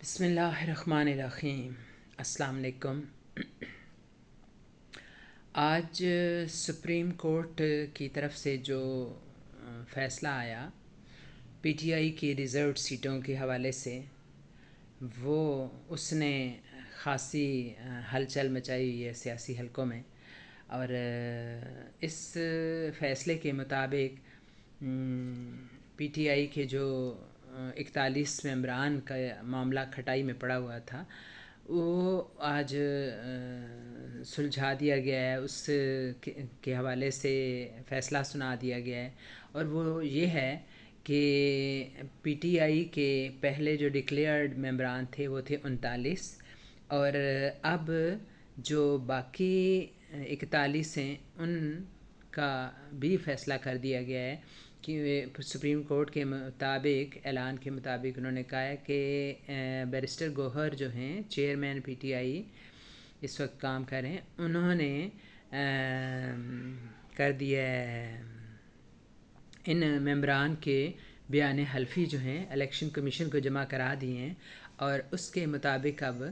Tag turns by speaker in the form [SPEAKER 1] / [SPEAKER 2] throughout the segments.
[SPEAKER 1] بسم اللہ الرحمن الرحیم۔ السلام علیکم۔ آج سپریم کورٹ کی طرف سے جو فیصلہ آیا پی ٹی آئی کی ریزروڈ سیٹوں کے حوالے سے، وہ اس نے خاصی ہلچل مچائی ہوئی ہے سیاسی حلقوں میں، اور اس فیصلے کے مطابق پی ٹی آئی کے جو 41 ممبران کا معاملہ کھٹائی میں پڑا ہوا تھا، وہ آج سلجھا دیا گیا ہے، اس کے حوالے سے فیصلہ سنا دیا گیا ہے، اور وہ یہ ہے کہ پی ٹی آئی کے پہلے جو ڈکلیئرڈ ممبران تھے وہ تھے 39، اور اب جو باقی 41 ہیں ان کا بھی فیصلہ کر دیا گیا ہے کہ سپریم کورٹ کے مطابق، اعلان کے مطابق انہوں نے کہا ہے کہ بیرسٹر گوہر جو ہیں چیئرمین پی ٹی آئی اس وقت کام کر رہے ہیں، انہوں نے کر دیا ہے ان ممبران کے بیان حلفی جو ہیں الیکشن کمیشن کو جمع کرا دیے ہیں، اور اس کے مطابق اب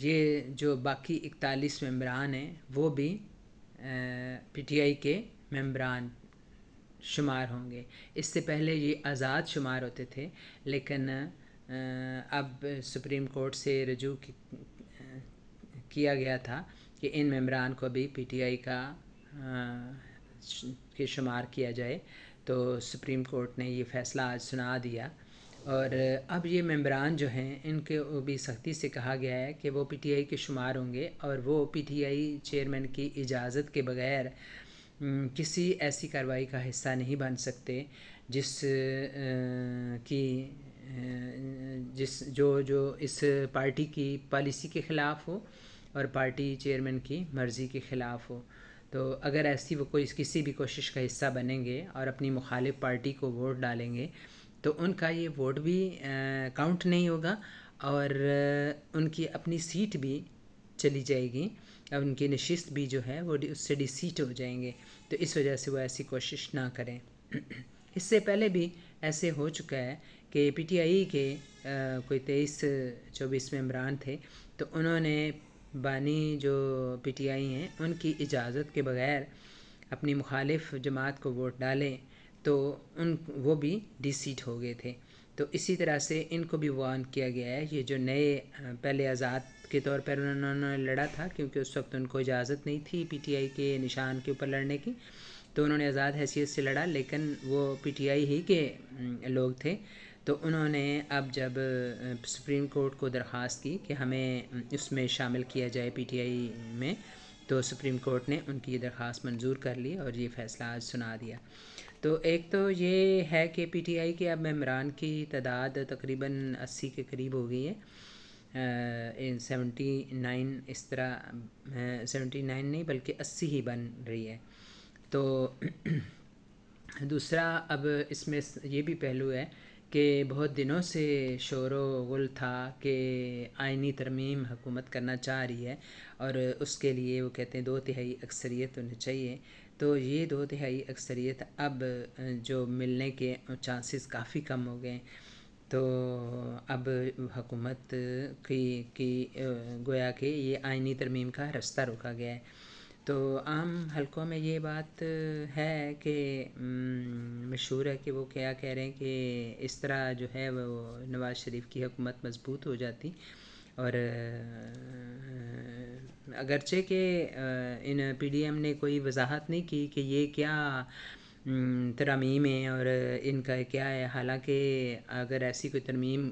[SPEAKER 1] یہ جو باقی 41 ممبران ہیں وہ بھی پی ٹی آئی کے ممبران شمار ہوں گے۔ اس سے پہلے یہ آزاد شمار ہوتے تھے، لیکن اب سپریم کورٹ سے رجوع کیا گیا تھا کہ ان ممبران کو بھی پی ٹی آئی کا کے شمار کیا جائے، تو سپریم کورٹ نے یہ فیصلہ آج سنا دیا، اور اب یہ ممبران جو ہیں ان کے بھی سختی سے کہا گیا ہے کہ وہ پی ٹی آئی کے شمار ہوں گے، اور وہ پی ٹی آئی چیئرمین کی اجازت کے بغیر کسی ایسی کارروائی کا حصہ نہیں بن سکتے جو اس پارٹی کی پالیسی کے خلاف ہو اور پارٹی چیئرمین کی مرضی کے خلاف ہو۔ تو اگر ایسی وہ کسی بھی کوشش کا حصہ بنیں گے اور اپنی مخالف پارٹی کو ووٹ ڈالیں گے تو ان کا یہ ووٹ بھی کاؤنٹ نہیں ہوگا، اور ان کی اپنی سیٹ بھی چلی جائے گی، اور ان کی نشست بھی جو ہے وہ اس سے ڈی سیٹ ہو جائیں گے، تو اس وجہ سے وہ ایسی کوشش نہ کریں۔ اس سے پہلے بھی ایسے ہو چکا ہے کہ پی ٹی آئی کے کوئی 23-24 ممبران تھے، تو انہوں نے بانی جو پی ٹی آئی ہیں ان کی اجازت کے بغیر اپنی مخالف جماعت کو ووٹ ڈالیں تو وہ بھی ڈی سیٹ ہو گئے تھے۔ تو اسی طرح سے ان کو بھی وارن کیا گیا ہے، یہ جو نئے پہلے آزاد کے طور پر انہوں نے لڑا تھا، کیونکہ اس وقت ان کو اجازت نہیں تھی پی ٹی آئی کے نشان کے اوپر لڑنے کی، تو انہوں نے آزاد حیثیت سے لڑا، لیکن وہ پی ٹی آئی ہی کے لوگ تھے، تو انہوں نے اب جب سپریم کورٹ کو درخواست کی کہ ہمیں اس میں شامل کیا جائے پی ٹی آئی میں، تو سپریم کورٹ نے ان کی یہ درخواست منظور کر لی اور یہ فیصلہ آج سنا دیا۔ تو ایک تو یہ ہے کہ پی ٹی آئی کے اب ممبران کی تعداد تقریباً 80 کے قریب ہو گئی ہے، 79 اس طرح 79 نہیں بلکہ 80 ہی بن رہی ہے۔ تو دوسرا اب اس میں یہ بھی پہلو ہے کہ بہت دنوں سے شور و غل تھا کہ آئینی ترمیم حکومت کرنا چاہ رہی ہے، اور اس کے لیے وہ کہتے ہیں 2/3 اکثریت ہونی چاہیے، تو یہ 2/3 اکثریت اب جو ملنے کے چانسز کافی کم ہو گئے، تو اب حکومت کی گویا کہ یہ آئینی ترمیم کا راستہ روکا گیا ہے۔ تو عام حلقوں میں یہ بات ہے کہ مشہور ہے کہ وہ کیا کہہ رہے ہیں کہ اس طرح جو ہے وہ نواز شریف کی حکومت مضبوط ہو جاتی، اور اگرچہ کہ ان پی ڈی ایم نے کوئی وضاحت نہیں کی کہ یہ کیا ترامیم ہیں اور ان کا کیا ہے، حالانکہ اگر ایسی کوئی ترمیم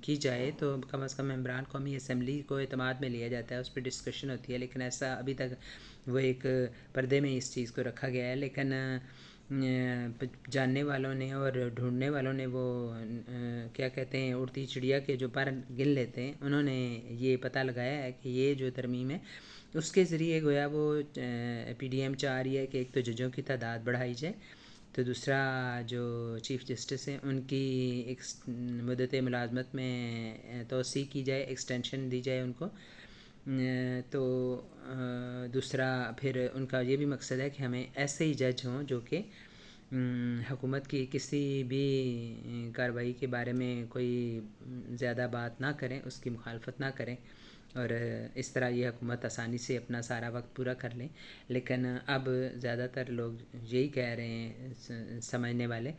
[SPEAKER 1] کی جائے تو کم از کم ممبران قومی اسمبلی کو اعتماد میں لیا جاتا ہے، اس پہ ڈسکشن ہوتی ہے، لیکن ایسا ابھی تک وہ ایک پردے میں اس چیز کو رکھا گیا ہے۔ لیکن جاننے والوں نے اور ڈھونڈنے والوں نے وہ کیا کہتے ہیں اڑتی چڑیا کے جو پر گن لیتے ہیں، انہوں نے یہ پتہ لگایا ہے کہ یہ جو ترمیم ہے اس کے ذریعے گویا وہ پی ڈی ایم چاہ رہی ہے کہ ایک تو ججوں کی تعداد بڑھائی جائے، تو دوسرا جو چیف جسٹس ہیں ان کی ایک مدت ملازمت میں توسیع کی جائے، ایکسٹینشن دی جائے ان کو، تو دوسرا پھر ان کا یہ بھی مقصد ہے کہ ہمیں ایسے ہی جج ہوں جو کہ حکومت کی کسی بھی کارروائی کے بارے میں کوئی زیادہ بات نہ کریں، اس کی مخالفت نہ کریں، اور اس طرح یہ حکومت آسانی سے اپنا سارا وقت پورا کر لیں۔ لیکن اب زیادہ تر لوگ یہی کہہ رہے ہیں سمجھنے والے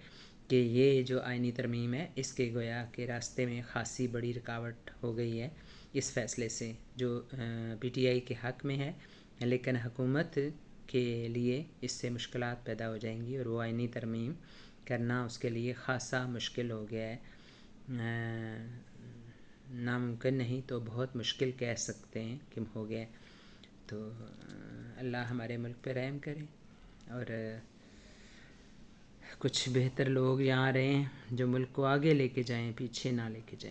[SPEAKER 1] کہ یہ جو آئینی ترمیم ہے اس کے گویا کے راستے میں خاصی بڑی رکاوٹ ہو گئی ہے اس فیصلے سے، جو پی ٹی آئی کے حق میں ہے، لیکن حکومت کے لیے اس سے مشکلات پیدا ہو جائیں گی، اور وہ آئینی ترمیم کرنا اس کے لیے خاصا مشکل ہو گیا ہے۔ ناممکن نہیں تو بہت مشکل کہہ سکتے ہیں کہ ہو گیا۔ تو اللہ ہمارے ملک پہ رحم کرے، اور کچھ بہتر لوگ یہاں رہیں جو ملک کو آگے لے کے جائیں، پیچھے نہ لے کے جائیں۔